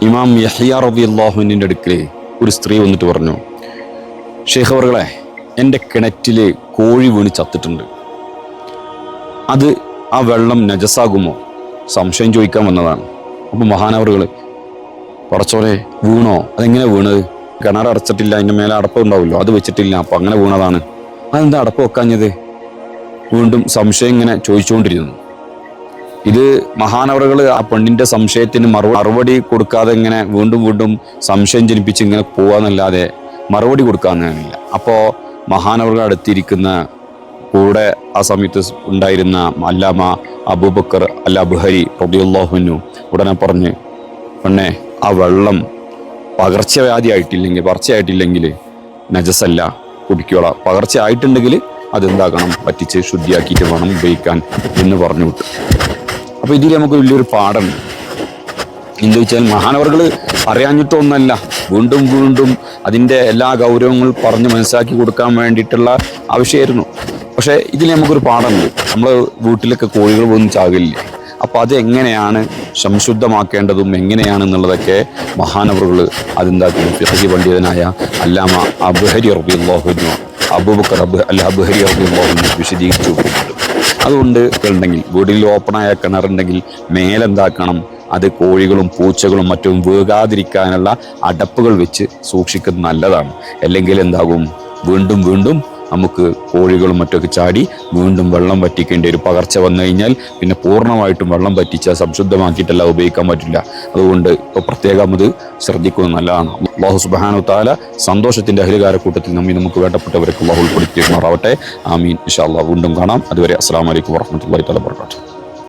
ഇമാം യഹ്യ റളിയല്ലാഹു അൻഹുവിന്റെ അടുക്കൽ ഒരു സ്ത്രീ വന്നിട്ട് പറഞ്ഞു, ഷെയ്ഖ് അവറുകളെ, എൻ്റെ കിണറ്റിൽ കോഴി വീണ് ചത്തിട്ടുണ്ട്. അത് ആ വെള്ളം നജസാകുമോ? സംശയം ചോദിക്കാൻ വന്നതാണ്. അപ്പോൾ മഹാനവറുകൾ, പടച്ചോനെ വീണോ? അതെങ്ങനെ വീണത്? കിണർ അടച്ചിട്ടില്ല, അതിൻ്റെ മേലെ അടപ്പ് ഉണ്ടാവുമല്ലോ, അത് വെച്ചിട്ടില്ല, അപ്പം അങ്ങനെ വീണതാണ്. അതെന്താ അടപ്പ് വെക്കാഞ്ഞത്? വീണ്ടും സംശയം ഇങ്ങനെ ചോദിച്ചുകൊണ്ടിരുന്നു. ഇത് മഹാനവറുകൾ ആ പെണ്ണിൻ്റെ സംശയത്തിന് മറുപടി കൊടുക്കാതെ ഇങ്ങനെ വീണ്ടും വീണ്ടും സംശയം ജനിപ്പിച്ച് ഇങ്ങനെ പോവാന്നല്ലാതെ മറുപടി കൊടുക്കാന്നില്ല. അപ്പോൾ മഹാനവറുകൾ അടുത്തിരിക്കുന്ന കൂടെ ആ സമയത്ത് ഉണ്ടായിരുന്ന അല്ലാമ അബൂബക്കർ അൽ അബ്ഹരി റളിയല്ലാഹു അൻഹു ഉടനെ പറഞ്ഞ്, പെണ്ണെ, ആ വെള്ളം പകർച്ചയായിട്ടില്ലെങ്കിൽ നജസല്ല, കുടിക്കോളാം. പകർച്ച ആയിട്ടുണ്ടെങ്കിൽ അതെന്താക്കണം, പറ്റിച്ച് ശുദ്ധിയാക്കിയിട്ട് വേണം ഉപയോഗിക്കാൻ എന്ന് പറഞ്ഞു വിട്ടു. അപ്പോൾ ഇതിൽ നമുക്ക് വലിയൊരു പാഠമുണ്ട്. എന്താ വെച്ചാൽ മഹാനവറുകൾ അറിയാഞ്ഞിട്ടൊന്നല്ല, വീണ്ടും വീണ്ടും അതിൻ്റെ എല്ലാ ഗൗരവങ്ങളും പറഞ്ഞ് മനസ്സിലാക്കി കൊടുക്കാൻ വേണ്ടിയിട്ടുള്ള ആവശ്യമായിരുന്നു. പക്ഷേ ഇതിൽ നമുക്കൊരു പാഠമുണ്ട്. നമ്മൾ വീട്ടിലൊക്കെ കോഴികൾ പോലും ചാകില്ലേ, അപ്പോൾ അത് എങ്ങനെയാണ് സംശുദ്ധമാക്കേണ്ടതും എങ്ങനെയാണെന്നുള്ളതൊക്കെ മഹാനവറുകൾ അതെന്താക്കി ഫിഖ്ഹ് പണ്ഡിതനായ അല്ലാമ അബ്ഹരി റളിയല്ലാഹു അൻഹു അബൂബക്കർ അൽ അബ്ഹരി റളിയല്ലാഹു അൻഹു വിശദീകരിച്ചു കൊടുക്കുന്നുണ്ട്. അതുകൊണ്ട് ഉണ്ടെങ്കിൽ വീടിൽ ഓപ്പണായ കിണറുണ്ടെങ്കിൽ മേലെന്താക്കണം, അത് കോഴികളും പൂച്ചകളും മറ്റും വീകാതിരിക്കാനുള്ള അടപ്പുകൾ വെച്ച് സൂക്ഷിക്കുന്നത് നല്ലതാണ്. അല്ലെങ്കിൽ എന്താകും, വീണ്ടും വീണ്ടും നമുക്ക് കോഴികളും മറ്റൊക്കെ ചാടി വീണ്ടും വെള്ളം വറ്റിക്കേണ്ട ഒരു പകർച്ച വന്നു കഴിഞ്ഞാൽ പിന്നെ പൂർണ്ണമായിട്ടും വെള്ളം വറ്റിച്ചാൽ സംശുദ്ധമാക്കിയിട്ടല്ല ഉപയോഗിക്കാൻ പറ്റില്ല. അതുകൊണ്ട് ഇപ്പോൾ പ്രത്യേകം അത് ശ്രദ്ധിക്കുന്നത് നല്ലതാണ്. അല്ലാഹു സുബ്ഹാനഹു തആല സന്തോഷത്തിൻ്റെ അഹ്ലുകാരക്കൂട്ടത്തിൽ നമുക്ക് വേണ്ടപ്പെട്ടവരൊക്കെ അല്ലാഹു ഉൾപ്പെടുത്തിയിരിക്കുമാറാവട്ടെ. ആമീൻ. ഇൻഷാ അല്ലാഹ് വീണ്ടും കാണാം. അതുവരെ അസ്സലാമു അലൈക്കും വറഹ്മത്തുള്ളാഹി തആല വബറകാതുഹു.